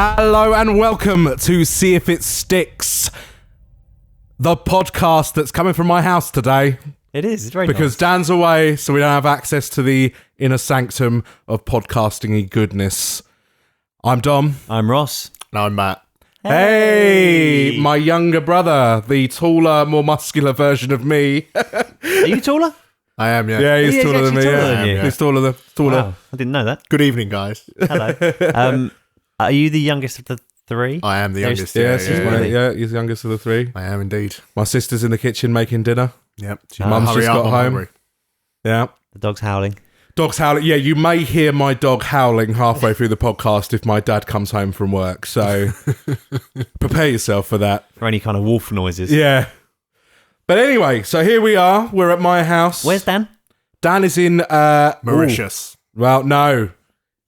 Hello and welcome to See If It Sticks, the podcast that's coming from my house today. It is. It's very because nice. Dan's away, so we don't have access to the inner sanctum of podcasting-y goodness. I'm Dom. I'm Ross. And I'm Matt. Hey, my younger brother, the taller, more muscular version of me. Are you taller? I am, yeah. Yeah, he's He is taller than me. actually taller Yeah. than you. He's taller. Wow, I didn't know that. Good evening, guys. Hello. Are you the youngest of the three? I am the There's- youngest. Yes, yeah, yeah, yeah. he's the youngest of the three. I am indeed. My sister's in the kitchen making dinner. Yep. Mum's Hurry just up, got I'm home. hungry. Yeah. The dog's howling. Dog's howling. Yeah, you may hear my dog howling halfway through the podcast if my dad comes home from work. So prepare yourself for that. For any kind of wolf noises. Yeah. But anyway, so here we are. We're at my house. Where's Dan? Dan is in Mauritius. Well, no.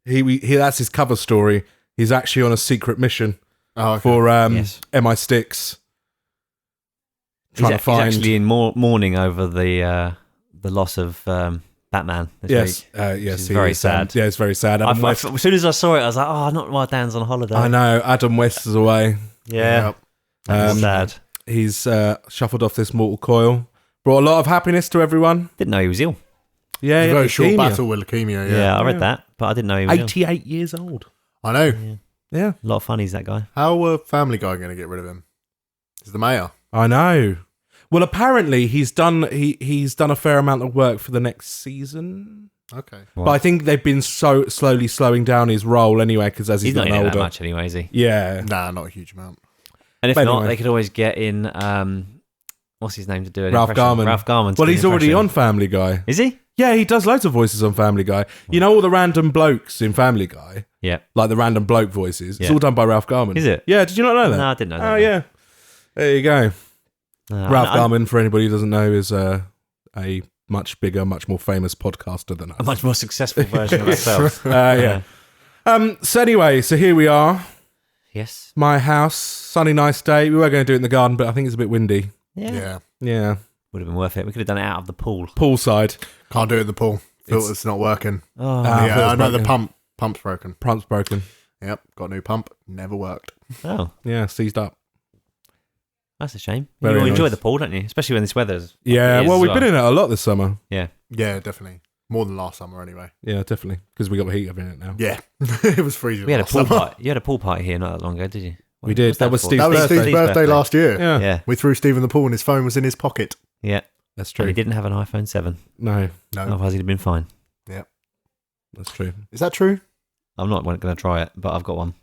He that's his cover story. He's actually on a secret mission Oh, okay. for Yes. MI Sticks. He's actually in mourning over the loss of Batman this Yes, week. yes, is he very is, sad. yeah, it's very sad. Adam West. As soon as I saw it, I was like, oh, not while Dan's on holiday. I know Adam West is away. Yeah. Yep. That's sad. He's shuffled off this mortal coil. Brought a lot of happiness to everyone. Didn't know he was ill. Yeah, A yeah, very short leukemia. battle with leukemia, Yeah, yeah. I read that, but I didn't know he was ill. 88 years old. I know. Yeah, A lot of funnies, that guy. How are Family Guy going to get rid of him? He's the mayor. I know. Well, apparently he's done a fair amount of work for the next season. Okay. But I think they've been so slowly slowing down his role anyway, because as he's He's not in gotten it older. that much anyway, is he? Yeah. Nah, not a huge amount. And if But not, anyway. they could always get in, what's his name to do it? Ralph Garman. Ralph Garman. Well, he's already on Family Guy. Is he? Yeah, he does loads of voices on Family Guy. You know all the random blokes in Family Guy? Yeah. Like the random bloke voices. It's Yeah. all done by Ralph Garman. Is it? Yeah, did you not know that? No, I didn't know that. Oh, yeah. There you go. Ralph I'm Garman, for anybody who doesn't know, is a much bigger, much more famous podcaster than us. a much more successful version of myself. Yeah. So anyway, so here we are. Yes. My house, sunny, nice day. We were going to do it in the garden, but I think it's a bit windy. Yeah. Yeah. Yeah. Would have been worth it. We could have done it out of the pool. Poolside. Can't do it in the pool. Filter's not working. Oh. Yeah, filter's I know the broken. pump's broken. Pump's broken. Yep, got a new pump. Never worked. Oh. Yeah, seized up. That's a shame. Very You enjoy nice. the pool, don't you? Especially when this weather's. Yeah, like it is well, as we've been in it a lot this summer. Yeah. Yeah, definitely. More than last summer, anyway. Yeah, definitely. Because we got the heater in it now. Yeah, it was freezing. We had a last pool summer. party. You had a pool party here not that long ago, did you? We did. What's That was for? Steve's That was birthday. Steve's birthday last year. Yeah, Yeah. We threw Steve in the pool and his phone was in his pocket. Yeah. that's And true. he didn't have an iPhone 7. No, No. Otherwise, he'd have been fine. that's true. Is that true? I'm not going to try it, but I've got one.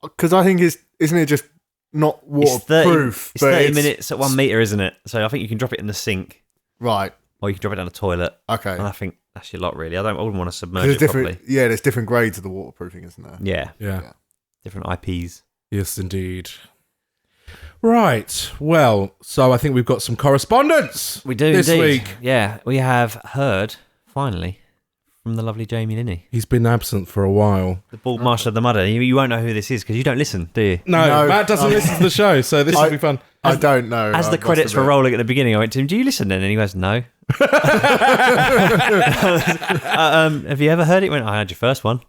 Because I think isn't it just not It's 30, waterproof? it's 30 minutes at 1 metre, isn't it? So I think you can drop it in the sink Right. or you can drop it down the toilet. Okay. And I think that's your lot, really. I wouldn't want to submerge There's it different. properly. Yeah, there's different grades of the waterproofing, isn't there? Yeah. Yeah. Different IPs. Yes, indeed. Right. Well, so I think we've got some correspondence. We do this indeed. week. Yeah, we have heard, finally, from the lovely Jamie Linney, He's been absent for a while. the bald marshal of the mudder. You won't know who this is because you don't listen, do you? No, No. Matt doesn't listen to the show, so this will be fun. I don't know. As I the must credits were admit. rolling at the beginning, I went to him, do you listen then? And he goes, no. Have you ever heard it? He went, I heard your first one.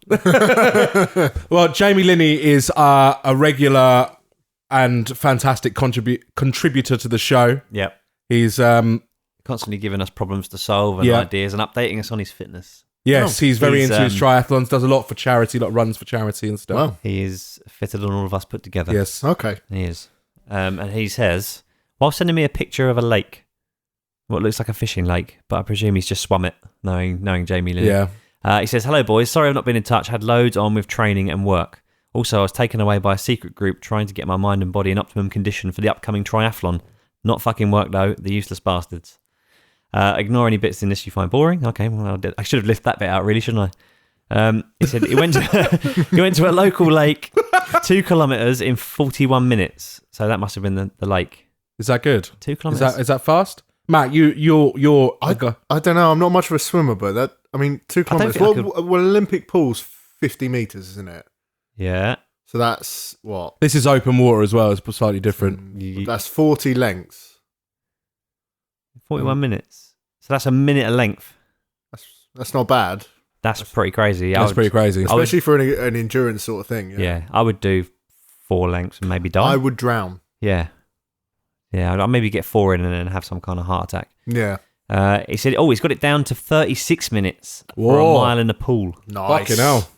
Well, Jamie Linney is a regular and fantastic contributor to the show. Yep. He's Constantly giving us problems to solve and Yeah. ideas and updating us on his fitness. yes, he's very He's, into his triathlons. Does a lot for charity, a lot of runs for charity and stuff. Well, He is fitter than all of us put together. Yes. okay. He is. And he says, while sending me a picture of a lake, what looks like a fishing lake, but I presume he's just swum it, knowing Jamie Linney. Yeah. He says, hello, boys. Sorry I've not been in touch. Had loads on with training and work. Also, I was taken away by a secret group trying to get my mind and body in optimum condition for the upcoming triathlon. Not fucking work, though. The useless bastards. Ignore any bits in this you find boring. Okay, well, I should have lifted that bit out, really, shouldn't I? He said he went to a local lake 2 kilometres in 41 minutes. So that must have been the lake. Is that good? 2 kilometres. Is that fast? Matt, you're I don't know. I'm not much of a swimmer, but 2 kilometres. think I Well, Olympic pool's 50 metres, isn't it? Yeah. So that's what? This is open water as well. It's slightly different. That's 40 lengths. 41 minutes. So that's a minute of length. That's not bad. That's pretty crazy. That's pretty crazy. Especially for an endurance sort of thing. Yeah, I would do 4 lengths and maybe die. I would drown. Yeah. Yeah, I'd maybe get 4 in and then have some kind of heart attack. Yeah. He said, he's got it down to 36 minutes for Whoa. a mile in the pool. Nice. Fucking hell.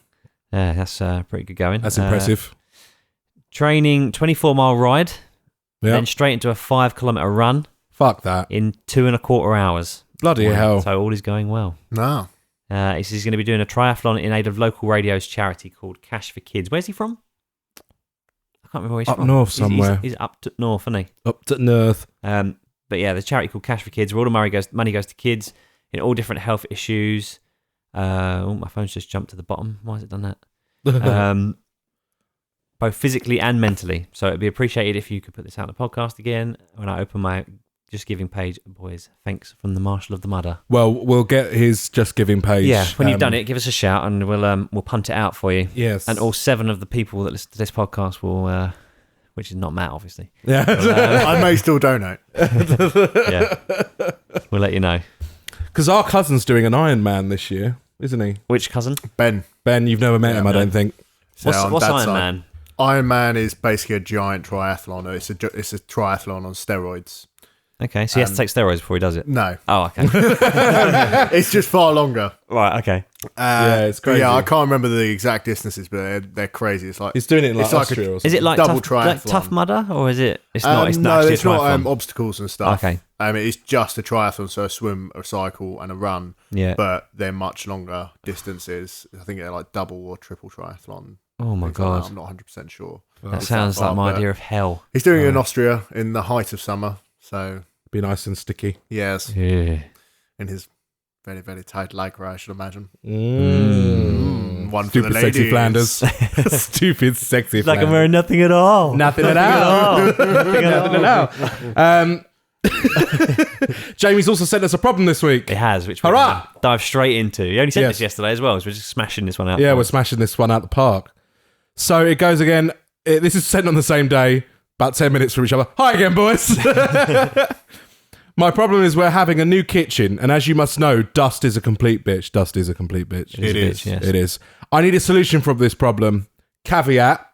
Yeah, that's pretty good going. That's impressive. Training, 24-mile ride, Yeah. then straight into a 5-kilometre run Fuck that. in 2.25 hours. Bloody hell. So all is going well. No. He says he's going to be doing a triathlon in aid of local radio's charity called Cash for Kids. Where's he from? I can't remember where he's Up from. north somewhere. He's up to north, isn't he? Up to north. But yeah, the charity called Cash for Kids, where all the money goes to kids in all different health issues. My phone's just jumped to the bottom. Why has it done that? Both physically and mentally. So it'd be appreciated if you could put this out on the podcast again when I open my Just Giving page. Boys, thanks from the Marshal of the Mudder. Well, we'll get his Just Giving page. Yeah, when you've done it, give us a shout and we'll punt it out for you. Yes. And all 7 of the people that listen to this podcast will, which is not Matt, obviously. Yeah. I may still donate. Yeah, we'll let you know. Because our cousin's doing an Ironman this year, isn't he? Which cousin? Ben. Ben, you've never met him, I don't think. So on What's Dad's Iron side. Man? Iron Man is basically a giant triathlon. It's a triathlon on steroids. Okay, so he has to take steroids before he does it. No. Oh, okay. It's just far longer. Right, okay. It's crazy. Yeah, I can't remember the exact distances, but they're crazy. It's like He's doing it in like it's like Austria or Is something. it like Double tough triathlon. mudder, or is it? It's not. It's no, actually it's a not triathlon. obstacles and stuff. Okay. It's just a triathlon, so a swim, a cycle, and a run. Yeah. But they're much longer distances. I think they're like double or triple triathlon. Oh my things like that. god, I'm not 100% sure. that sounds like my idea of hell. He's doing it in Austria in the height of summer. So Be nice and sticky. yes, Yeah. in his very very tight lycra, I should imagine. One Stupid for the sexy ladies. Flanders. Stupid sexy It's like I'm Flanders. wearing nothing at all. Nothing at all. Nothing at all. Jamie's also sent us a problem this week. It has, which we're Hurrah! gonna dive straight into. You only said Yes. this yesterday as well, so we're just smashing this one out. Yeah, for we're us. smashing this one out the park. So it goes again. This is sent on the same day, about 10 minutes from each other. Hi again, boys. My problem is we're having a new kitchen, and as you must know, dust is a complete bitch. Dust is a complete bitch. It is. Yes. It is. I need a solution for this problem. Caveat,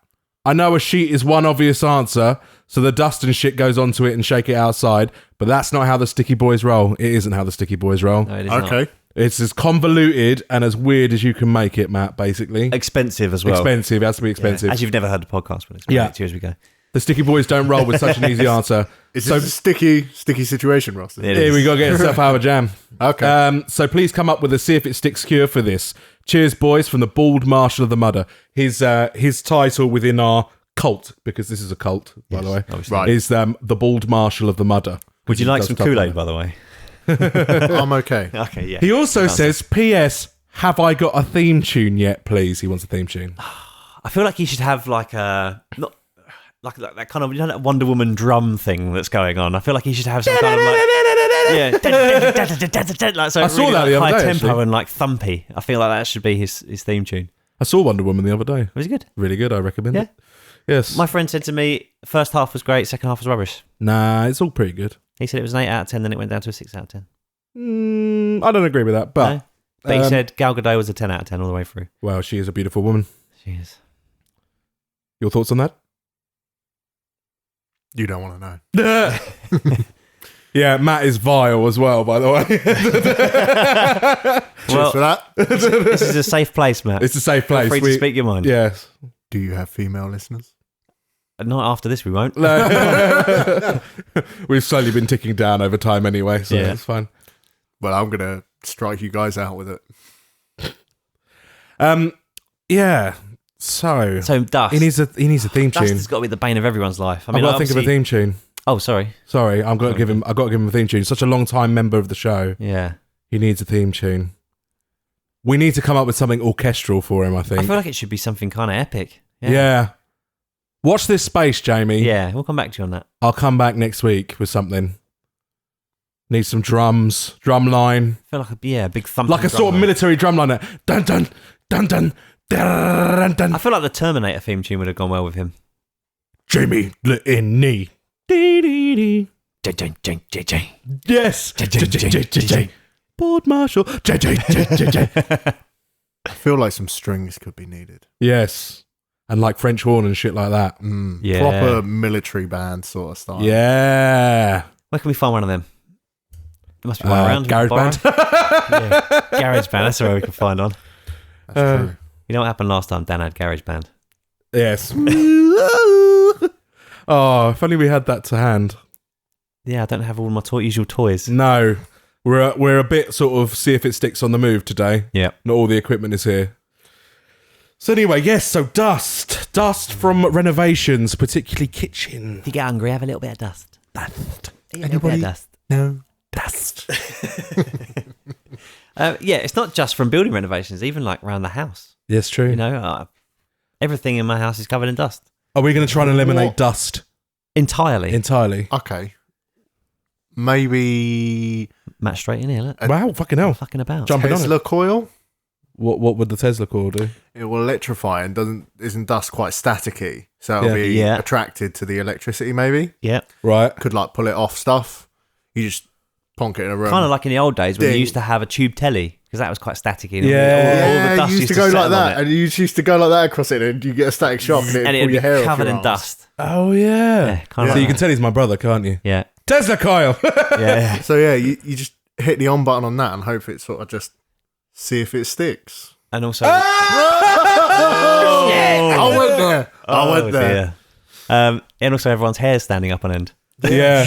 I know a sheet is one obvious answer, so the dust and shit goes onto it and shake it outside, but that's not how the sticky boys roll. It isn't how the sticky boys roll. No, it is not. Okay. It's as convoluted and as weird as you can make it, Matt, basically. Expensive as well. Expensive. It has to be expensive. As you've never heard the podcast, but explain Yeah. it to you as we go. The sticky boys don't roll with such an easy answer. It's So a sticky situation, Ross. It here is. we go, get yourself out of a jam. Okay. So please come up with a see if it sticks cure for this. Cheers, boys, from the Bald Marshal of the Mudder. His title within our cult, because this is a cult, by the way, obviously. Right. is the Bald Marshal of the Mudder. Would you like Does some stuff like Kool-Aid, that. by the way? I'm okay. Okay, yeah. He also says, P.S. Have I got a theme tune yet, please? He wants a theme tune. I feel like he should have like a not like that kind of, you know, that Wonder Woman drum thing that's going on. I feel like he should have some kind of like like so I saw really that like the other high day, tempo actually. and like thumpy. I feel like that should be his theme tune. I saw Wonder Woman the other day. Was it good? Really good, I recommend Yeah. it. Yes. My friend said to me, first half was great, second half was rubbish. Nah, it's all pretty good. He said it was an 8 out of 10, then it went down to a 6 out of 10. I don't agree with that, but... No? But he said Gal Gadot was a 10 out of 10 all the way through. Well, she is a beautiful woman. She is. Your thoughts on that? You don't want to know. Yeah, Matt is vile as well, by the way. Cheers for that. This is a safe place, Matt. It's a safe Feel place. free to speak your mind. Yes. Do you have female listeners? Not after this, we won't. We've slowly been ticking down over time anyway, so Yeah. it's fine. Well, I'm going to strike you guys out with it. Yeah. So Dust. he needs a theme Dust tune. has got to be the bane of everyone's life. I I've mean, got to think of a obviously- theme tune. Oh, sorry. Sorry, I've got to give him a theme tune. Such a long time member of the show. Yeah. He needs a theme tune. We need to come up with something orchestral for him, I I think. feel like it should be something kind of epic. Yeah. Watch this space, Jamie. Yeah, we'll come back to you on that. I'll come back next week with something. Need some drums, drum line. I feel like a big thump. Like a sort of military drum line. Dun dun dun dun dun dun. I feel like the Terminator theme tune would have gone well with him. Jamie in knee. Dee dee dee. Yes. Board Marshal. I feel like some strings could be needed. Yes. And like French horn and shit like that. Yeah. Proper military band sort of style. Yeah. Where can we find one of them? There must be one around. Garage band. Yeah. Garage band. That's where we can find one. That's true. You know what happened last time Dan had garage band? Yes. Oh, if only we had that to hand. Yeah, I don't have all my usual toys. No. We're a bit sort of see if it sticks on the move today. Yeah. Not all the equipment is here. So anyway, yes, so dust from renovations, particularly kitchen. If you get hungry, have a little bit of dust. Dust. Eat a little bit of dust. No. Dust. Yeah, it's not just from building renovations, even like around the house. Yes, true. You know, everything in my house is covered in dust. Are we going to try and eliminate What? dust Entirely. entirely? Okay. Maybe Matt straight in here, look. Wow, fucking hell. Fucking about. Jumping on Tesla it. coil. What would the Tesla coil do? It will electrify and isn't dust quite staticky, so it'll Yeah. be Yeah. attracted to the electricity. Maybe Yeah. Right. could like pull it off stuff. You just ponk it in a room. Kind of like in the old days when you Ding. used to have a tube telly, because that was quite staticky. Yeah. yeah, all the dust you used to go settle like on that, it. and you used to go like that across it, and you get a static shock, and And it'd it'd pull be your hair off covered your in arse. dust. Oh, yeah. Yeah, kind of So like you can that. tell he's my brother, can't you? Yeah. Tesla coil. Yeah. So yeah, you just hit the on button on that and hope it sort of just see if it sticks. And also... Oh, shit! I went there. I went there. dear. And also everyone's hair's standing up on end. Yeah.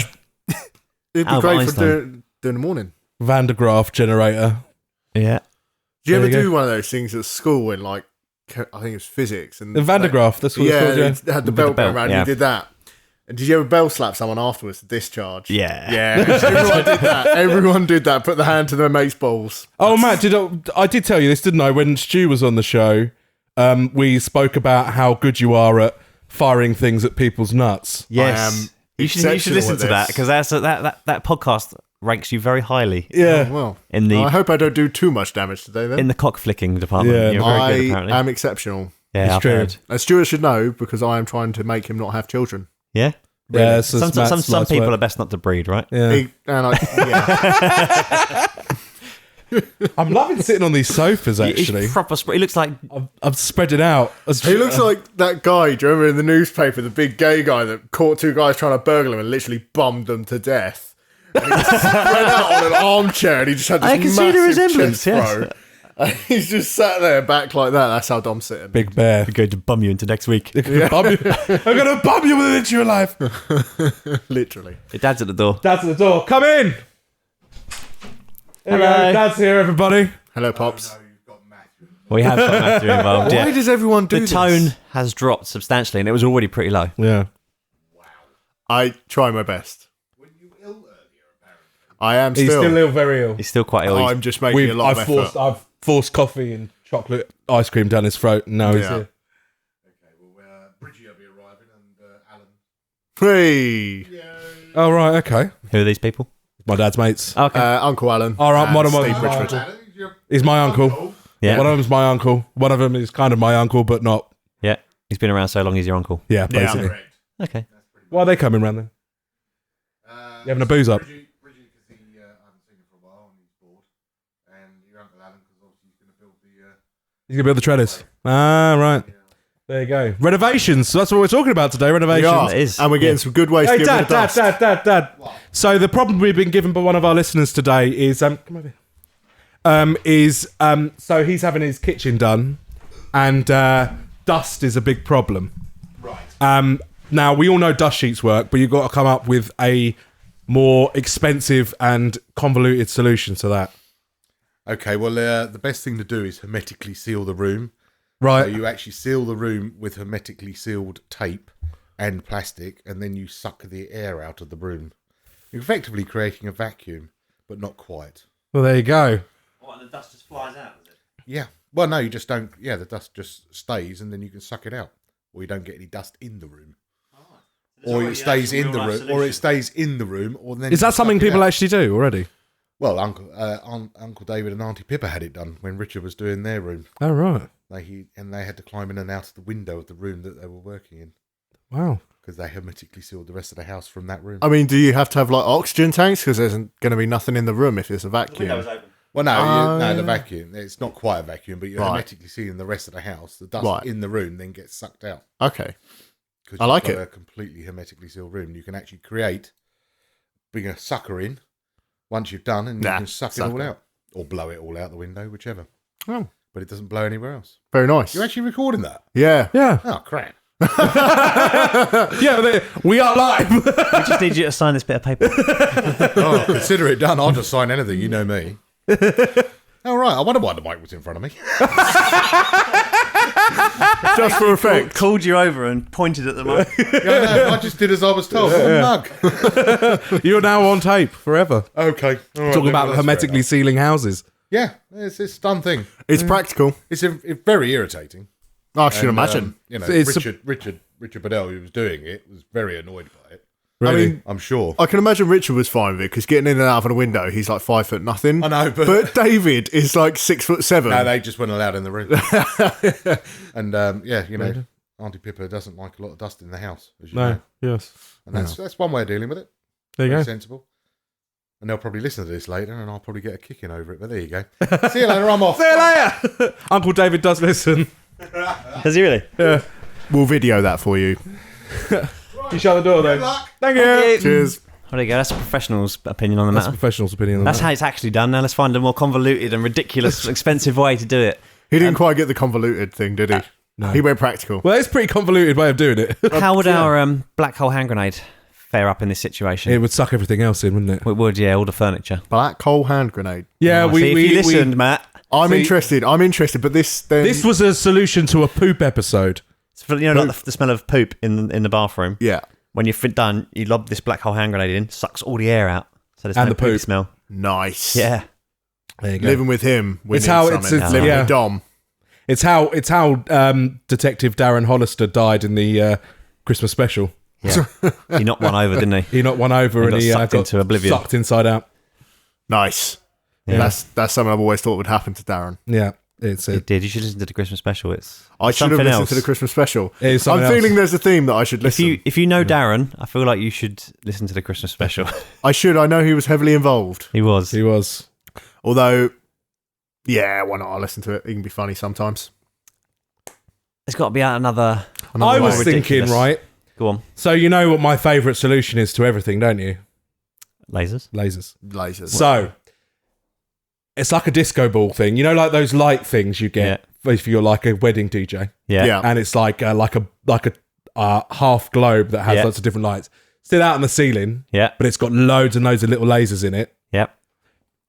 It'd be Albert great Einstein. for doing the morning. Van de Graaff generator. Yeah. Do you There ever you go. do one of those things at school in like I think it was physics and The Van de Graaff, that's what yeah, it's called, yeah. they had the With belt the belt, going around. yeah. You did that. And did you ever bell slap someone afterwards to discharge? Yeah. Yeah, everyone did that. Everyone did that. Put the hand to their mate's balls. Oh, Matt, I did tell you this, didn't I? When Stu was on the show, we spoke about how good you are at firing things at people's nuts. Yes. I am You should exceptional listen at to that, this. because that podcast ranks you very highly Yeah. Oh, well, in the I hope I don't do too much damage today then. in the cock flicking department. Yeah, You're very I good, apparently. am exceptional. Yeah, It's I've true. heard. And Stuart should know because I am trying to make him not have children. Yeah. Yeah, so Some it's Matt's life's people work. are best not to breed, right? Yeah. Yeah. I'm loving sitting on these sofas, He's actually. proper. He looks like I'm spreading out. He looks like that guy, do you remember in the newspaper, the big gay guy that caught two guys trying to burgle him and literally bummed them to death? And he was spread out on an armchair and he just had this I can see the massive resemblance, chest yes. throw. And he's just sat there back like that. That's how Dom's sitting. Big bear. going to bum you into next week. I'm going to bum you with an inch of your life. Literally. Your dad's at the door. Dad's at the door. Come in. Hello. Hello. Dad's here, everybody. Hello, Pops. We have got Matthew involved. Why Yeah. does everyone do The this? tone has dropped substantially, and it was already pretty low. Yeah. I try my best. I am He's still. still ill, very ill. He's still quite ill. I'm just making a lot of effort. I've forced coffee and chocolate ice cream down his throat, and now he's Yeah. here. Bridgie will be arriving and Alan. Hey, Oh, right, okay. Who are these people? My dad's mates. Okay. Uncle Alan. All right, and one of Steve my- Richford. Alan, you're He's my uncle. yeah. One of them's my uncle. One of them is kind of my uncle, but not. Yeah. He's been around so long. He's your uncle. Yeah, Yeah. basically. correct. Okay. Why are they coming round then? You having a booze up? Bridgie, because he, I haven't seen him for a while and he's bored. And your Uncle Alan, because obviously he's going to build the... He's going to build the treaders. Ah, right. There you go. Renovations. So that's what we're talking about today, We renovations. are. It is. And we're getting some good ways Hey, to get rid Dad, of dust. Dad. So the problem we've been given by one of our listeners today is come over here. So he's having his kitchen done, and dust is a big problem. Right. Now we all know dust sheets work, but you've got to come up with a more expensive and convoluted solution to that. Okay, well, the best thing to do is hermetically seal the room. Right. So you actually seal the room with hermetically sealed tape and plastic, and then you suck the air out of the room. You're effectively creating a vacuum, but not quite. Well, there you go. What, and the dust just flies out, is it? Yeah. Well, no, you just don't. Yeah, the dust just stays, and then you can suck it out, or you don't get any dust in the room, or it stays in the room, or it stays in the room, or then Is you that something suck it people out. actually do already? Well, Uncle David and Auntie Pippa had it done when Richard was doing their room. Oh, right. They had to climb in and out of the window of the room that they were working in Wow. because they hermetically sealed the rest of the house from that room. I mean, do you have to have like oxygen tanks? Because there's going to be nothing in the room if it's a vacuum. open. Well, no, the vacuum. It's not quite a vacuum, but you're Right. hermetically sealing the rest of the house. The dust Right. in the room then gets sucked out. Okay. Because I like got it. a completely hermetically sealed room. You can actually bring a sucker in once you've done, and you can suck it all out. Or blow it all out the window, whichever. Oh, But it doesn't blow anywhere else. very nice. You're actually recording that? Yeah. Yeah. Oh, crap. Yeah, we are live. We just need you to sign this bit of paper. Oh, consider it done. I'll just sign anything. You know me. All right. I wonder why the mic was in front of me. Just for effect. Called you over and pointed at the mic. Yeah, no, I just did as I was told. What a mug. You're now on tape forever. Okay. All right, Talking then, about well, that's fair hermetically sealing houses. enough. Yeah, it's a done thing. It's practical. It's very irritating. I should And, imagine. It's Richard Bedell, who was doing it, was very annoyed by it. Really? I mean, I'm sure. I can imagine Richard was fine with it because getting in and out of a window, he's like 5 foot nothing. I know, But David is like 6'7". No, they just weren't allowed in the room. And yeah, you know, Auntie Pippa doesn't like a lot of dust in the house, as you No. know. Yes. And that's one way of dealing with it. There you Very go. sensible. And they'll probably listen to this later, and I'll probably get a kick in over it. But there you go. See you later. I'm off. See you later. Uncle David does listen. Does he really? Yeah. We'll video that for you. You shut the door then. Thank you. Cheers. There you go. That's a professional's opinion on the That's a matter. professional's opinion on That's that. how it's actually done. Now let's find a more convoluted and ridiculous, expensive way to do it. He didn't quite get the convoluted thing, did he? No. He went practical. Well, it's a pretty convoluted way of doing it. How would our black hole hand grenade fare up in this situation? It would suck everything else in, wouldn't it? It would, yeah, all the furniture. Black hole hand grenade. Yeah, Oh, see, if you listened, Matt. I'm See- interested. But this then... This was a solution to a poop episode. It's for, you know, like the smell of poop in the bathroom. Yeah. When you're done, you lob this black hole hand grenade in, sucks all the air out, so there's And no the poop. poop smell. Nice. Yeah, There you go. Living with him. We It's need how something. it's Living yeah. with Dom. It's how Detective Darren Hollister died in the Christmas special. yeah. He knocked one over, didn't he? He knocked one over And and got he sucked into oblivion. sucked inside out. Nice. Yeah. That's something I've always thought would happen to Darren. Yeah, it's He did. You should listen to the Christmas special. It's I should have something listened else. to the Christmas special. It is I'm something feeling else. there's a theme that I should listen. If you know Darren, I feel like you should listen to the Christmas special. I should. I know he was heavily involved. He was. He was. Although, yeah, why not? I'll listen to it. It can be funny sometimes. It's got to be out another. I was way. thinking, Ridiculous. right? Go on, So you know what my favourite solution is to everything, don't you? lasers. Lasers. Lasers. So it's like a disco ball thing. You know, like those light things you get if you're like a wedding DJ, Yeah. Yeah. and it's like a half globe that has Yeah. lots of different lights. Still out on the ceiling, Yeah. but it's got loads and loads of little lasers in it. Yep.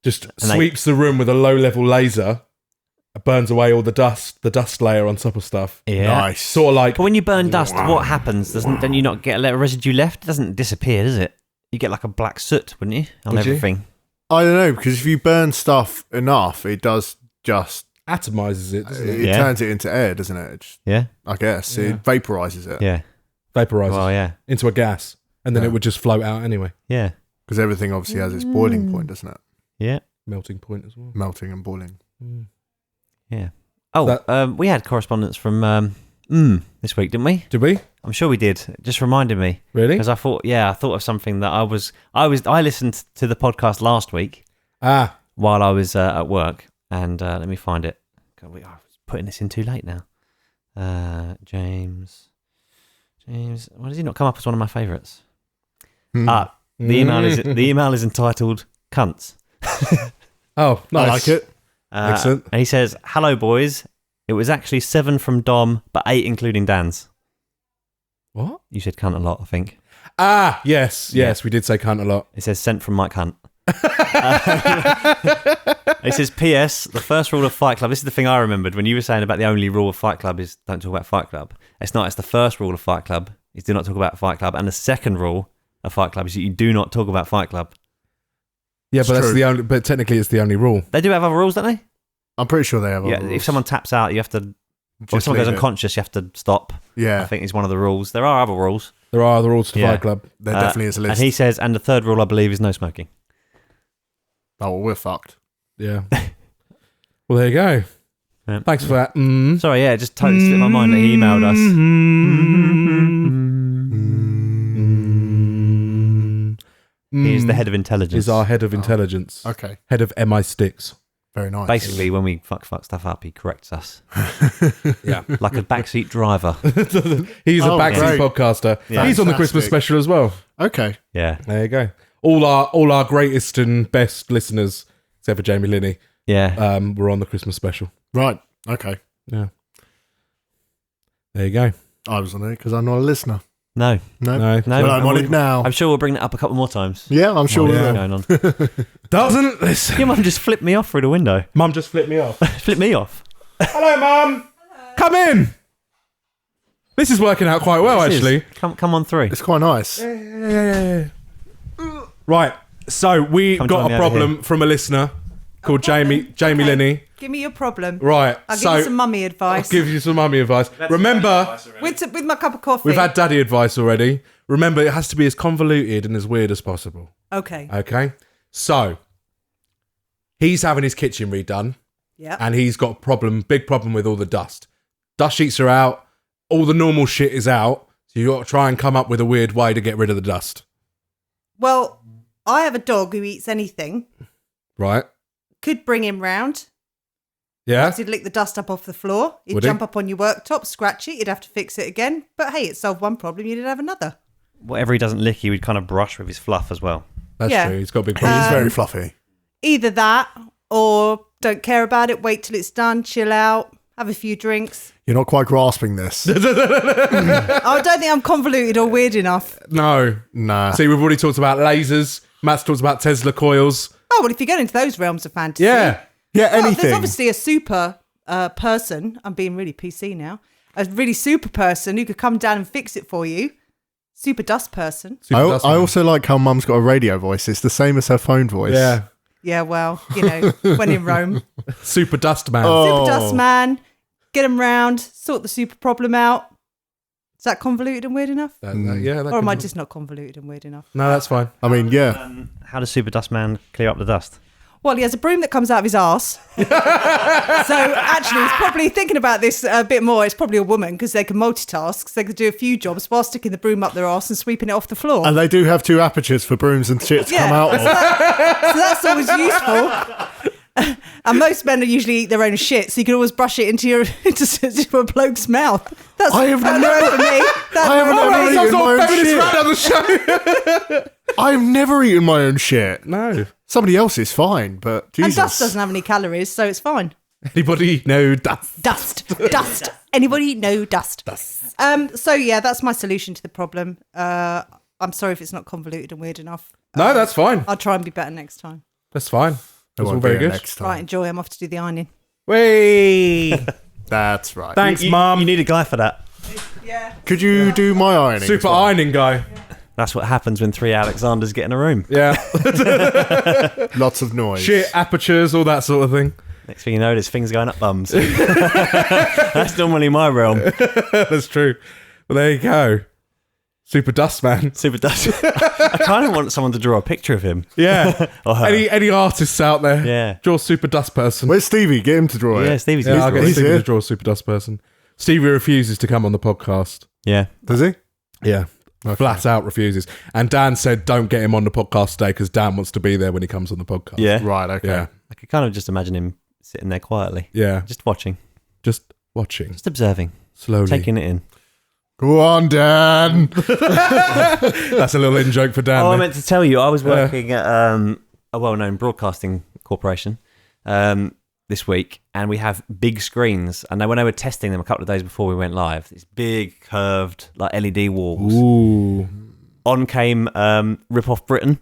Just they- sweeps the room with a low level laser, burns away all the dust layer on top of stuff. Yeah. Nice. Sort of like But when you burn dust, what happens? Don't you not get a little residue left? It doesn't disappear, does it? You get like a black soot, wouldn't you, on Would you? everything? I don't know, because if you burn stuff enough, it does just... atomizes it, doesn't it? It Yeah. turns it into air, doesn't it? Yeah. I guess. Yeah. It vaporizes it. Yeah. Vaporizes Well, yeah. into a gas, and then Yeah. it would just float out anyway. Yeah. Because everything obviously has its boiling point, doesn't it? Yeah. Melting point as well. Melting and boiling. Yeah. Oh, we had correspondence from this week, didn't we? Did we? I'm sure we did. It just reminded me Really? because I thought of something that I listened to the podcast last week Ah, while I was at work, and let me find it. God, I was putting this in too late now. James, why does he not come up as one of my favourites? Hmm. The email is entitled "Cunts." Oh, nice. I like it. Excellent. And he says, "Hello, boys. It was actually 7 from Dom, but 8 including Dan's." What? You said cunt a lot, I think. Ah, yes, we did say cunt a lot. It says sent from Mike Hunt. It says, P.S. The first rule of Fight Club. This is the thing I remembered when you were saying about the only rule of Fight Club is don't talk about Fight Club. It's not. It's the first rule of Fight Club is do not talk about Fight Club, and the second rule of Fight Club is that you do not talk about Fight Club. Yeah, It's but that's true. the only. But technically, it's the only rule. They do have other rules, don't they? I'm pretty sure they have Yeah. other If rules. someone taps out, you have to. Or if Just someone goes leave it. unconscious, you have to stop. I Yeah, think is one of the rules. There are other rules. There are other rules to Yeah. Fight Club. there definitely is a list. And he says, and the third rule, I believe, is no smoking. Oh, well, we're fucked. Yeah. Well, there you go. Yeah. Thanks for that. Mm. Sorry, yeah, it just totally slipped my mind that he emailed us. He is the head of intelligence. He's our head of intelligence. Okay. Head of MI Sticks. Very nice. Basically, when we fuck stuff up, he corrects us. Yeah. Like a backseat driver. He's a Oh, backseat great. podcaster. Yeah. He's on the Fantastic. Christmas special as well. Okay. Yeah. There you go. All our greatest and best listeners, except for Jamie Linney, Yeah. were on the Christmas special. Right. Okay. Yeah. There you go. I was on it because I'm not a listener. No. No. No. No. But I'm on and it now. I'm sure we'll bring that up a couple more times. Yeah, I'm sure we yeah. will. What's going on? Doesn't listen. Your mum just flipped me off through the window. Mum just flipped me off. Flipped me off. Hello, Mum. Come in. This is working out quite well, This is. actually. Come on through. It's quite nice. Right. So we Come got join me a over problem from a listener called Jamie Linney. Give me your problem. Right. I'll so give you some mummy I'll advice. give you some mummy advice. Remember, with my cup of coffee. we've had daddy advice already. Remember, it has to be as convoluted and as weird as possible. Okay. Okay. So he's having his kitchen redone, Yeah. and he's got big problem with all the dust. Dust sheets are out. All the normal shit is out. So you got to try and come up with a weird way to get rid of the dust. Well, I have a dog who eats anything. Right. Could bring him round. Yeah. He'd lick the dust up off the floor. He'd Would he? jump up on your worktop, scratch it. You'd have to fix it again. But hey, it solved one problem. You didn't have another. Whatever he doesn't lick, he would kind of brush with his fluff as well. That's Yeah. true. He's got big He's problems. very fluffy. Either that or don't care about it. Wait till it's done. Chill out. Have a few drinks. You're not quite grasping this. I don't think I'm convoluted or weird enough. No. Nah. See, we've already talked about lasers. Matt's talked about Tesla coils. Oh, well, if you go into those realms of fantasy. Yeah. Yeah, Well, anything. there's obviously a super person. I'm being really PC now. A really super person who could come down and fix it for you. Super dust person. Super I, dust I man. also like how Mum's got a radio voice. It's the same as her phone voice. Yeah. Yeah, well, when in Rome. Super dust man. Oh. Super dust man. Get them round. Sort the super problem out. Is that convoluted and weird enough? Yeah. That Or am I can- just not convoluted and weird enough? No, that's fine. I mean, yeah. How does Super Dust Man clear up the dust? Well, he has a broom that comes out of his arse. So actually, he's probably thinking about this a bit more. It's probably a woman because they can multitask. So they could do a few jobs while sticking the broom up their arse and sweeping it off the floor. And they do have two apertures for brooms and shit to come out of. So that's always useful. And most men usually eat their own shit, so you can always brush it into into a bloke's mouth. That's I have that's never- for me. That's I have for never me. eaten Some my sort of own feminist shit. rant on the show. I've never eaten my own shit. No. Somebody else is fine, but And Jesus. dust doesn't have any calories, so it's fine. Anybody know dust? Dust. Anybody know dust? So yeah, that's my solution to the problem. I'm sorry if it's not convoluted and weird enough. No, that's fine. I'll try and be better next time. That's fine. It That's all won't very be it good. next time. Right, enjoy. I'm off to do the ironing. Whey! That's right. Thanks, You Mum. need a guy for that. Yeah. Could you do my ironing? as Super well? ironing guy. That's what happens when three Alexanders get in a room. Yeah. Lots of noise. Shit, apertures, all that sort of thing. Next thing you know, there's things going up bums. That's normally my realm. That's true. Well, there you go. Super dust man. Super Dust. I kind of want someone to draw a picture of him. Yeah. Or her. Any artists out there? Yeah. Draw a super dust person. Where's Stevie? Get him to draw Yeah, it. Stevie's Yeah, I'll get He's Stevie here. to draw a super dust person. Stevie refuses to come on the podcast. Yeah. Does he? Yeah. Flat out refuses. And Dan said, don't get him on the podcast today because Dan wants to be there when he comes on the podcast. Yeah. Right, okay. Yeah. I could kind of just imagine him sitting there quietly, Yeah. just watching, Just watching. just observing, Slowly. taking it in. Go on, Dan. That's a little in joke for Dan. Oh, I there. meant to tell you, I was working at a well-known broadcasting corporation this week, and we have big screens. And when they were testing them a couple of days before we went live, these big curved like LED walls. Ooh. On came Rip Off Britain.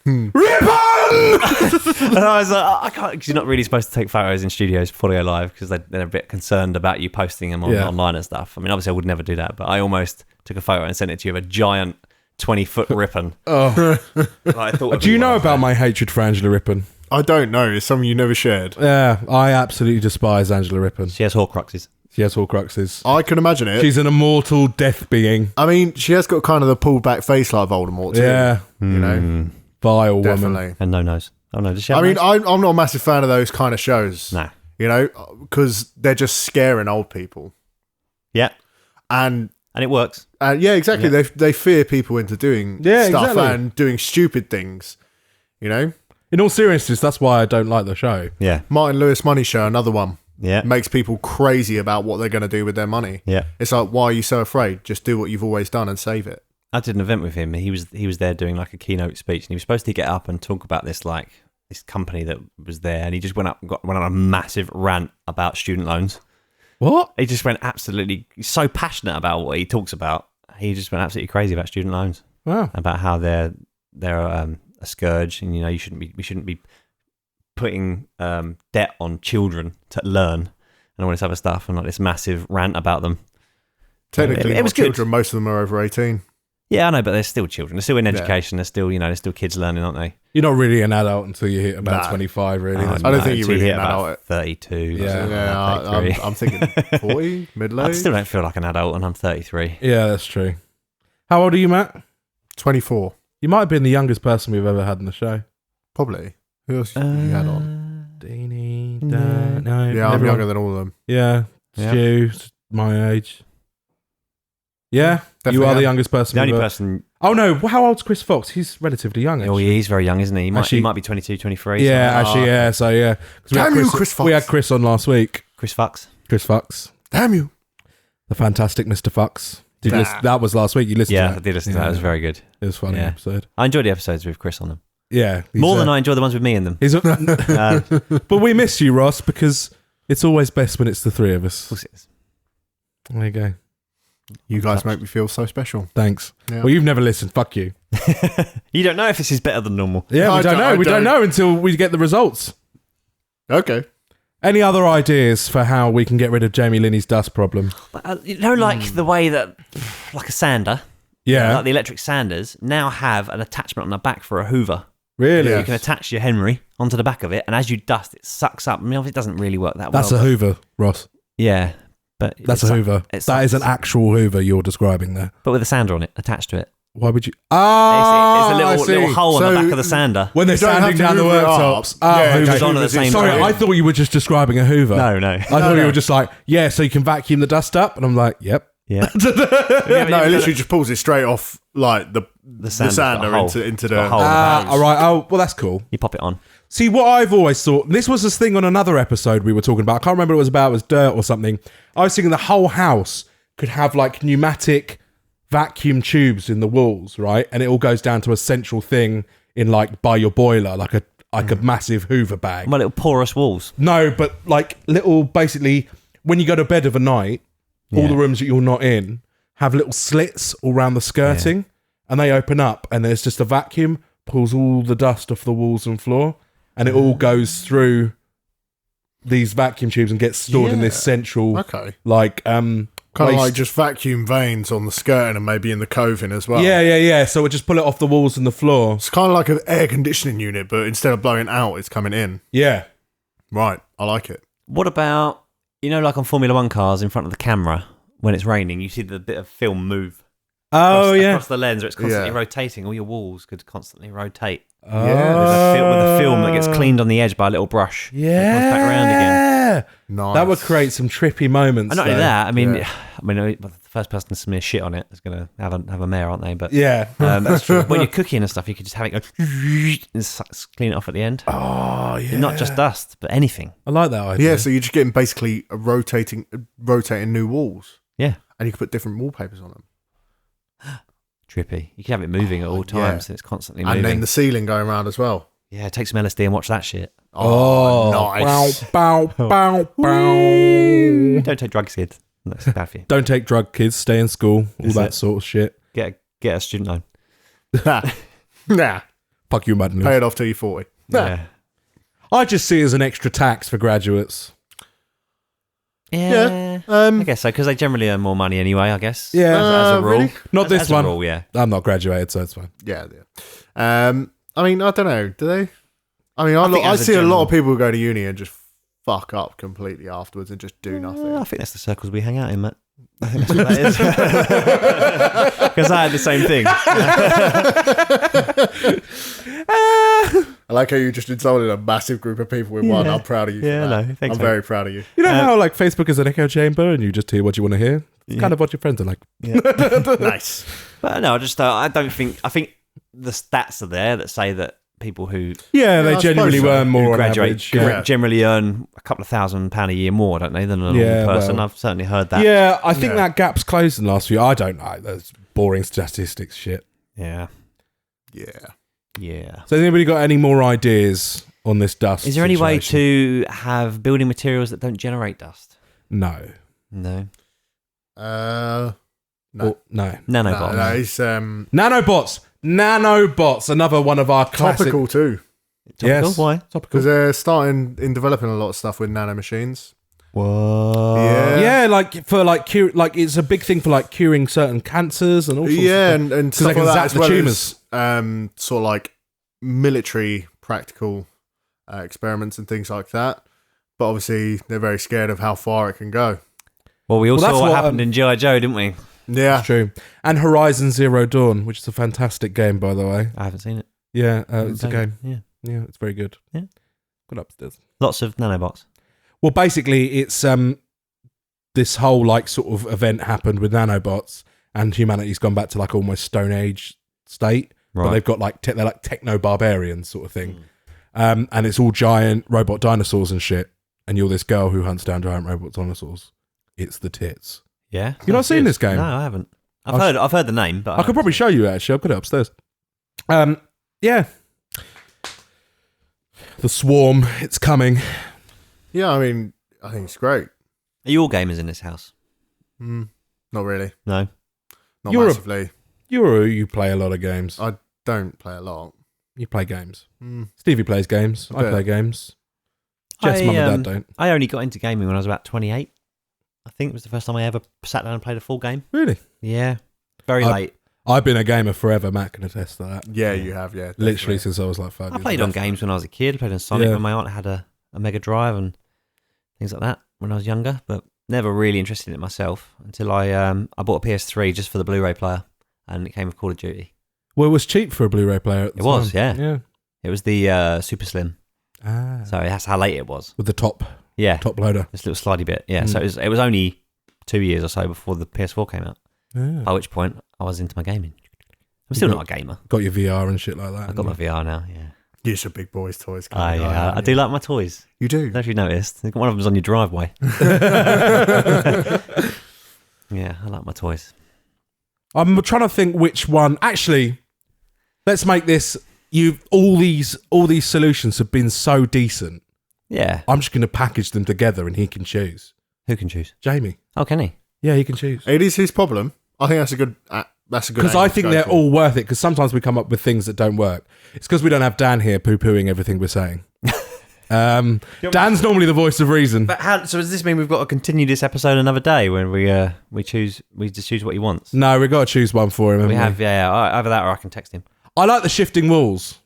Rip on! And I was like, I can't, because you're not really supposed to take photos in studios before they go live because they're a bit concerned about you posting them online and stuff. I mean, obviously I would never do that, but I almost took a photo and sent it to you of a giant 20-foot rippon. Oh. Like, I thought Do you know about my hatred for Angela Rippon? I don't know. It's something you never shared. Yeah, I absolutely despise Angela Rippon. She has Horcruxes. She has Horcruxes. I can imagine it. She's an immortal death being. I mean, she has got kind of the pulled back face like Voldemort too. Yeah. You know? Vile woman. Definitely. And no nose. Oh no, does she have I mean, nose? I'm not a massive fan of those kind of shows. No. You know, because they're just scaring old people. Yeah. And And it works. yeah, exactly. Yeah. They fear people into doing Yeah, stuff exactly. and doing stupid things. You know? In all seriousness, that's why I don't like the show. Yeah. Martin Lewis Money Show, another one. Yeah. Makes people crazy about what they're going to do with their money. Yeah. It's like, why are you so afraid? Just do what you've always done and save it. I did an event with him. He was there doing like a keynote speech, and he was supposed to get up and talk about this company that was there, and he just went on a massive rant about student loans. What? He just went absolutely so passionate about what he talks about. He just went absolutely crazy about student loans, Wow. about how they're a scourge, and we shouldn't be putting debt on children to learn and all this other stuff, and like this massive rant about them. Technically, it was good. children, most of them are over 18. Yeah, I know, but they're still children. They're still in Yeah. education. They're still kids learning, aren't they? You're not really an adult until you hit about Nah. 25, really. Oh, That's I don't no, think you until really hit an about adult. 32. Yeah. I'm thinking 40, middle I age. still don't feel like an adult, and I'm 33. Yeah, that's true. How old are you, Matt? 24, You might have been the youngest person we've ever had on the show. probably. Who else you had on? Deanie, No. no. Yeah, I'm everyone- younger than all of them. Yeah, Yeah. Stu, my age. Yeah, Definitely you are am. the youngest person. The only we've ever- person. Oh no, how old's Chris Fox? He's relatively young. Oh, Actually. he's very young, isn't he? Actually- He might be 22, 23. Yeah, something. actually, yeah. So yeah, 'Cause we had Damn you, Chris Fox. We had Chris on last week. Chris Fox. Chris Fox, Damn you. the fantastic Mr. Fox. Did you Nah. listen? That was last week. You listened Yeah, to I that? did listen to that. It was very good. It was a funny Yeah. episode. I enjoyed the episodes with Chris on them. Yeah, More than I enjoy the ones with me in them. He's a, Of but we miss you, Ross, because it's always best when it's the three of us. course it is. There you go. You guys make me feel so special. Thanks. Yeah. Well, you've never listened. Fuck you. You don't know if this is better than normal. Yeah, I we don't don't- know. I We don't don't. know until we get the results. Okay. Any other ideas for how we can get rid of Jamie Linney's dust problem? But, like the way that, like a sander, Yeah, like the electric sanders, now have an attachment on the back for a hoover. really. Yeah. You can attach your Henry onto the back of it, and as you dust, it sucks up. I mean, it doesn't really work that That's well. a Hoover, Ross. Yeah, but That's a it's- Hoover. it's- That is an actual Hoover you're describing there. but with a sander on it attached to it. Why would you? It's Ah, a I little see. hole on So- the back of the sander. When they're You don't sanding have to down the hoover it up. worktops. Yeah, okay. Hoover's on at the same Sorry, time. I thought you were just describing a Hoover. No, no. I thought you were just like, yeah, so you can vacuum the dust up, and I'm like, yep. Yeah. No, it literally just pulls it straight off like the sander's got a sander hole. into got a the. hole. All right. Oh, well, that's cool. You pop it on. See, what I've always thought, this was this thing on another episode we were talking about. I can't remember what it was about. It was dirt or something. I was thinking the whole house could have like pneumatic vacuum tubes in the walls, right? And it all goes down to a central thing in like by your boiler, like a massive Hoover bag. My little porous walls. No, but like little, basically, when you go to bed of a night, all Yeah. the rooms that you're not in have little slits all around the skirting, and they open up, and there's just a vacuum, pulls all the dust off the walls and floor, and it all goes through these vacuum tubes and gets stored in this Yeah. central, Okay. like, Kind of waste- like just vacuum veins on the skirting and maybe in the coving as well. Yeah. So it just pull it off the walls and the floor. It's kind of like an air conditioning unit, but instead of blowing out, it's coming in. Yeah. Right. I like it. What about, like on Formula One cars in front of the camera, when it's raining, you see the bit of film move Oh, across, yeah. across the lens, where it's constantly Yeah. rotating. All your walls could constantly rotate. Oh. With a film that gets cleaned on the edge by a little brush. Yeah. It comes back around again. Nice. That would create some trippy moments. And not only though. that, I mean, Yeah. the first person to smear shit on it is going to have a mare, aren't they? But Yeah. when you're cooking and stuff, you could just have it go and clean it off at the end. Oh, yeah. Not just dust, but anything. I like that idea. Yeah, so you're just getting basically a rotating new walls, Yeah. and you can put different wallpapers on them, Trippy. You can have it moving at all times, and it's constantly moving. and then the ceiling going around as well. Yeah, take some LSD and watch that shit. Oh, nice. Bow, bow, bow. Don't take drugs, kids. That's bad for you. Don't take drug, kids. Stay in school. All Is that it? sort of shit. Get a student loan. Nah, Fuck you, Madden. pay it off till you're 40. Yeah. I just see it as an extra tax for graduates. Yeah. I guess so, because they generally earn more money anyway, I guess. Yeah. As a rule. really? Not As- this as a one. rule, yeah. I'm not graduated, so it's fine. Yeah. I mean, I don't know. Do they? I mean, think I as a see a lot general- of people who go to uni and just fuck up completely afterwards and just do nothing. I think that's the circles we hang out in, Matt. I think that's what that is. Because I had the same thing. I like how you just insulted a massive group of people with one. Yeah. I'm proud of you. Yeah, for that. no, thanks, I'm mate. very proud of you. You know how like Facebook is an echo chamber and you just hear what you want to hear? It's kind of what your friends are like. Nice. But no, I think the stats are there that say that people who Yeah, they I generally suppose so. earn more who on graduate average. Yeah. generally earn a couple of £1,000 a year more, don't they, than a normal Yeah, person. well. I've certainly heard that. Yeah, I think Yeah. that gap's closed in the last few. I don't know. That's boring statistics shit. Yeah. Yeah. Yeah. So, has anybody got any more ideas on this dust? Is there any way situation? to have building materials that don't generate dust? No. No. No. No. No. Nanobots. No, it's Nanobots. Nanobots. Another one of our classic. topical too, Topical? Yes. Why? Topical. because they're starting in developing a lot of stuff with nano machines. What? Yeah, like for like cure, like it's a big thing for like curing certain cancers and all sorts Yeah, of and they stuff can like that, zap as the well tumours. as sort of like military practical experiments and things like that. But obviously, they're very scared of how far it can go. Well, we all Well, that's saw what what, happened in G.I. Joe, didn't we? Yeah, It's true. And Horizon Zero Dawn, which is a fantastic game, by the way. I haven't seen it. Yeah, it's a game. Yeah. Yeah, it's very good. Yeah. Got upstairs. Lots of nanobots. Well, basically, it's this whole like sort of event happened with nanobots, and humanity's gone back to like almost Stone Age state. But they've got like they're like techno barbarians sort of thing, and it's all giant robot dinosaurs and shit. And you're this girl who hunts down giant robot dinosaurs. It's the tits. Yeah. You not seen this game? No, I haven't. I've heard the name, but I could probably show you actually. I'll put it upstairs. Yeah. The Swarm, it's coming. yeah. I mean, I think it's great. Are you all gamers in this house? Not really, No. not You're a- massively. You play a lot of games. I don't play a lot. You play games. Mm. Stevie plays games. I bit. play games. Jess, mum and dad don't. I only got into gaming when I was about 28. I think it was the first time I ever sat down and played a full game. Really? Yeah. Very I- late. I've been a gamer forever. Matt can attest to that. Yeah, you have. Yeah, Literally definitely. since I was like 5 I years played old. on games when I was a kid. I played on Sonic Yeah. when my aunt had a Mega Drive and things like that when I was younger, but never really interested in it myself until I bought a PS3 just for the Blu-ray player, and it came with Call of Duty. Well, it was cheap for a Blu-ray player at the It was, time. yeah. Yeah. It was the Super Slim, Ah. so that's how late it was. With the top Yeah, loader. this little slidey bit. Yeah, so it was only 2 years or so before the PS4 came out. Yeah. By which point I was into my gaming. I'm still not a gamer. Got your VR and shit like that. I've got my VR now. Yeah. You're some big boys' toys. I do like my toys. You do. I don't know if you noticed. One of them's on your driveway. Yeah, I like my toys. I'm trying to think which one. Actually, let's make this. All these solutions have been so decent. Yeah. I'm just going to package them together and he can choose. Who can choose? Jamie. Oh, can he? Yeah, he can choose. It is his problem. I think that's a good. Because I think they're all worth it. Because sometimes we come up with things that don't work. It's because we don't have Dan here poo-pooing everything we're saying. Dan's normally the voice of reason. But how? So does this mean we've got to continue this episode another day when we just choose what he wants? No, we've got to choose one for him. We haven't have, yeah. Either that or I can text him. I like the shifting walls.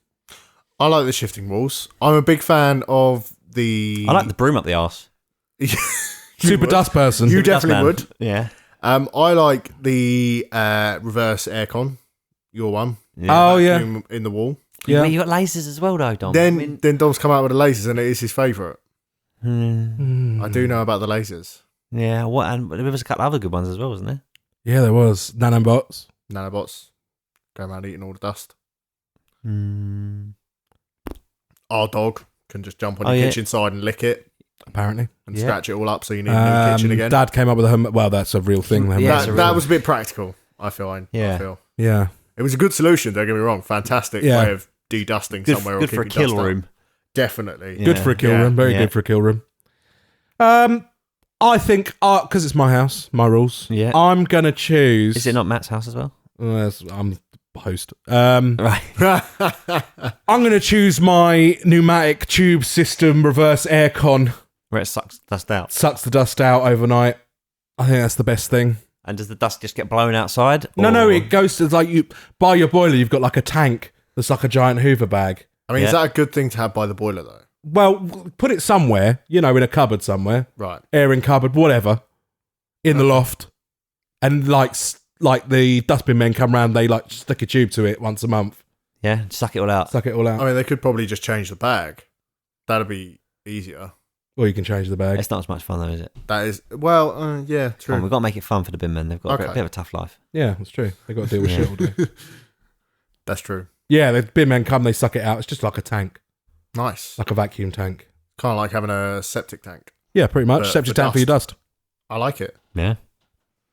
I like the shifting walls. I'm a big fan of the. I like the broom up the arse. Super would. dust person. You Dust definitely man. would. Yeah. I like the reverse aircon. Your one. Oh, yeah. In the wall. Yeah. But you got lasers as well, though, Dom. Then Dom's come out with the lasers, and it is his favourite. Hmm. I do know about the lasers. Yeah. What? And there was a couple of other good ones as well, wasn't there? Yeah, there was. Nanobots. Nanobots go around eating all the dust. Hmm. Our dog can just jump on Oh, your yeah. kitchen side and lick it Apparently. and Yeah. scratch it all up, so you need a new kitchen again. Dad came up with a well, that's a real thing. Yeah, it's a that real- was a bit practical. I feel. Yeah. I feel Yeah. it was a good solution. Don't get me wrong. Fantastic Yeah. way of de-dusting Good, somewhere. or good for a keeping dust kill up. room. Definitely. Yeah. Good for a kill Yeah. room. Very Yeah. good for a kill room. I think because it's my house, my rules. Yeah. I'm gonna choose. Is it not Matt's house as well? I'm the host. Right. I'm gonna choose my pneumatic tube system reverse aircon. Where it sucks dust out. Sucks the dust out overnight. I think that's the best thing. And does the dust just get blown outside? No, or- it goes to like you by your boiler. You've got like a tank that's like a giant Hoover bag. I mean, Yeah. is that a good thing to have by the boiler though? Well, put it somewhere, in a cupboard somewhere, Right. airing cupboard, whatever, in the loft, and like the dustbin men come round, they like stick a tube to it once a month, Yeah, suck it all out. suck it all out. I mean, they could probably just change the bag. That'd be easier. Or you can change the bag. It's not as much fun though, is it? That is yeah, Come true. on, we've got to make it fun for the bin men. They've got a Okay. bit of a tough life. Yeah, that's true. They got to deal with Yeah. shit all day. That's true. Yeah, the bin men come, they suck it out. It's just like a tank, Nice. like a vacuum tank. Kind of like having a septic tank. Yeah, pretty much. For Septic tank for your dust. I like it. Yeah.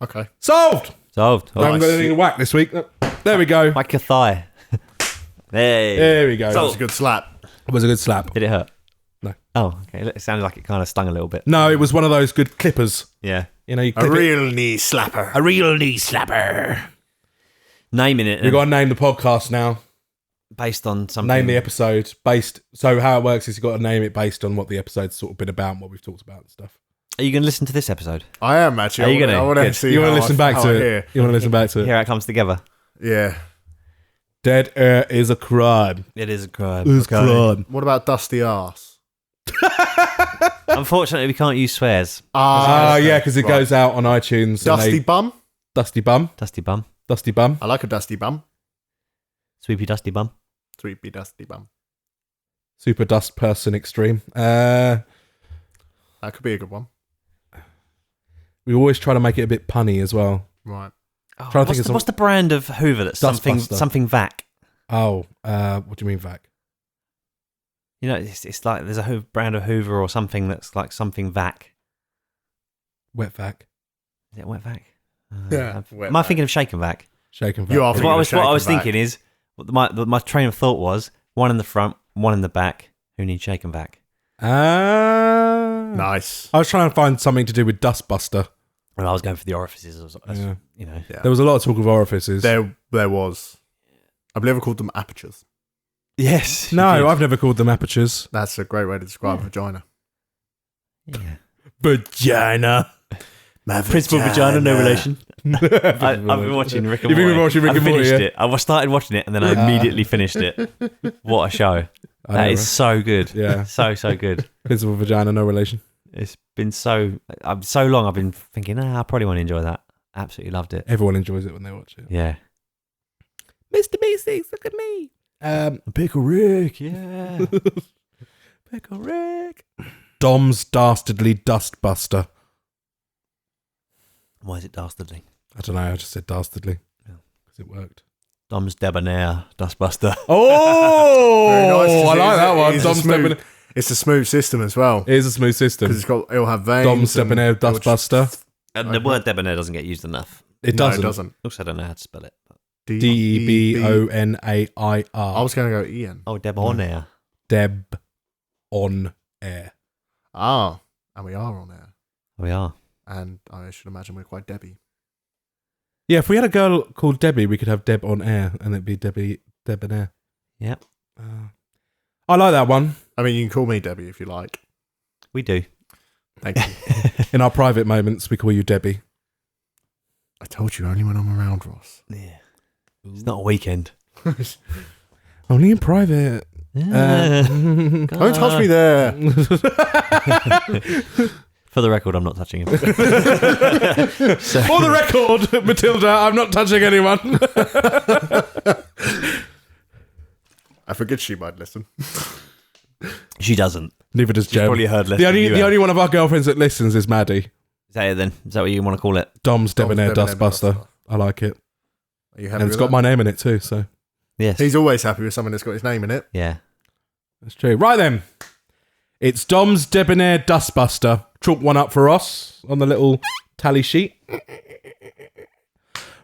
Okay. Solved! Solved. I haven't got anything to whack this week. There we go. Whack your thigh. Hey. There we go. That was a good slap. It was a good slap. Did it hurt? No. Oh, okay. It sounded like it kind of stung a little bit. No, it was one of those good clippers. Yeah. You know, you A clip it. real knee slapper. A real knee slapper. Naming it We've got to name the podcast now. based on something. Name the episode based. So how it works is you've got to name it based on what the episode's sort of been about and what we've talked about and stuff. Are you going to listen to this episode? I am actually. Are you I gonna? want to Good. see. You want how to listen I- back how to I it? hear. You want to listen back to it? Here it comes together. Yeah. Dead air is a crime. It is a crime. It's Okay. crime. What about dusty arse? Unfortunately, we can't use swears. Ah, yeah, because it Right. goes out on iTunes. and Dusty they- bum. dusty bum. Dusty bum. Dusty bum. I like a dusty bum. Sweepy dusty bum. Sweepy dusty bum. Super dust person extreme. That could be a good one. We always try to make it a bit punny as well. Right. Oh, Trying to think of what's the brand of Hoover that's something Dustbuster. something vac? Oh, what do you mean, vac? You know, it's like there's a brand of Hoover or something that's like something vac. Wet vac. Is it wet vac? Yeah, wet am I vac. thinking of shake and vac? Shake and vac. You are What thinking I of was shake and vac. thinking is my train of thought was one in the front, one in the back. Who needs shake and vac? Ah. Nice. I was trying to find something to do with Dustbuster. Well, I was going for the orifices, as Yeah. you know. Yeah. There was a lot of talk of orifices. There was. I believe I called them apertures. Yes. No, I've never called them apertures. That's a great way to describe vagina. Yeah. Vagina. Principal vagina, no relation. I've been watching Rick and You've Morty. been watching Rick I and Morty, finished yeah? it. I started watching it and then I immediately finished it. What a show. I That know, is right? so good. Yeah. So good. Principal vagina, no relation. It's been so long I've been thinking, I probably want to enjoy that. Absolutely loved it. Everyone enjoys it when they watch it. Yeah. Mr. B6, look at me. Pickle Rick, yeah. Pickle Rick. Dom's Dastardly Dustbuster. Why is it dastardly? I don't know, I just said dastardly. Yeah. Because it worked. Dom's Debonair, Dustbuster. Oh, Very nice. I like that one. It's a Dom's smooth- Debonair. It's a smooth system as well. It is a smooth system. Because it'll have veins. Dom's and Debonair it'll just- Dustbuster. And the word Debonair doesn't get used enough. It No, doesn't. it doesn't. Also, I don't know how to spell it. Debonair. I was going to go Ian. Oh, Debonair. Deb on air. Ah, and we are on air. We are. And I should imagine we're quite Debbie. Yeah, if we had a girl called Debbie, we could have Deb on air and it'd be Debbie Debonair. Yep. I like that one. I mean, you can call me Debbie if you like. We do. Thank you. In our private moments, we call you Debbie. I told you only when I'm around, Ross. Yeah. It's not a weekend. Only in private. Don't touch me there. For the record, I'm not touching him. For the record, Matilda, I'm not touching anyone. I forget she might listen. She doesn't. Neither does She's Jem. probably heard less The than you only have. only one of our girlfriends that listens is Maddie. Is that it then? Is that what you want to call it? Dom's Debonair Debonair Dustbuster. I like it. Are you happy And it's with got that? my name in it too, so Yes. He's always happy with someone that's got his name in it. Yeah. that's true. Right then. It's Dom's Debonair Dustbuster. Chalk one up for us on the little tally sheet.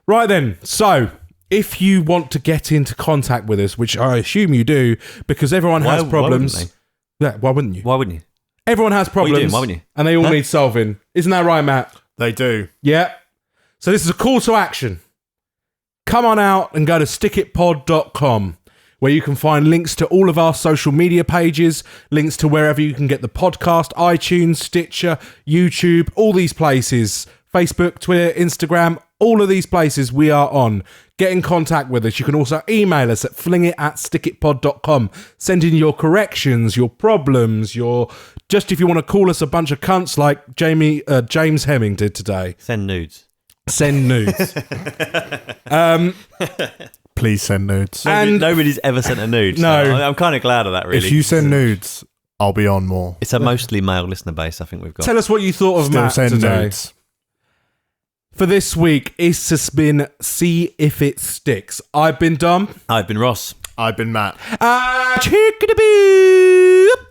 Right then. So, if you want to get into contact with us, which I assume you do, because everyone has problems. Why wouldn't you? Why wouldn't you? Everyone has What are you problems. doing? Why wouldn't you? And they all Huh? need solving. Isn't that right, Matt? They do. Yeah. So this is a call to action. Come on out and go to stickitpod.com, where you can find links to all of our social media pages, links to wherever you can get the podcast, iTunes, Stitcher, YouTube, all these places, Facebook, Twitter, Instagram, all of these places we are on. Get in contact with us. You can also email us at flingit@stickitpod.com. Send in your corrections, your problems, just if you want to call us a bunch of cunts like James Hemming did today. Send nudes. Send nudes. Please send nudes. And- Nobody's ever sent a nude. So No. I'm kind of glad of that, really. If you send nudes, I'll be on more. It's a mostly male listener base, I think we've got. Tell us what you thought of Still Matt send today. nudes. For this week, it's just been See If It Sticks. I've been Dom. I've been Ross. I've been Matt. Chickadee-boo.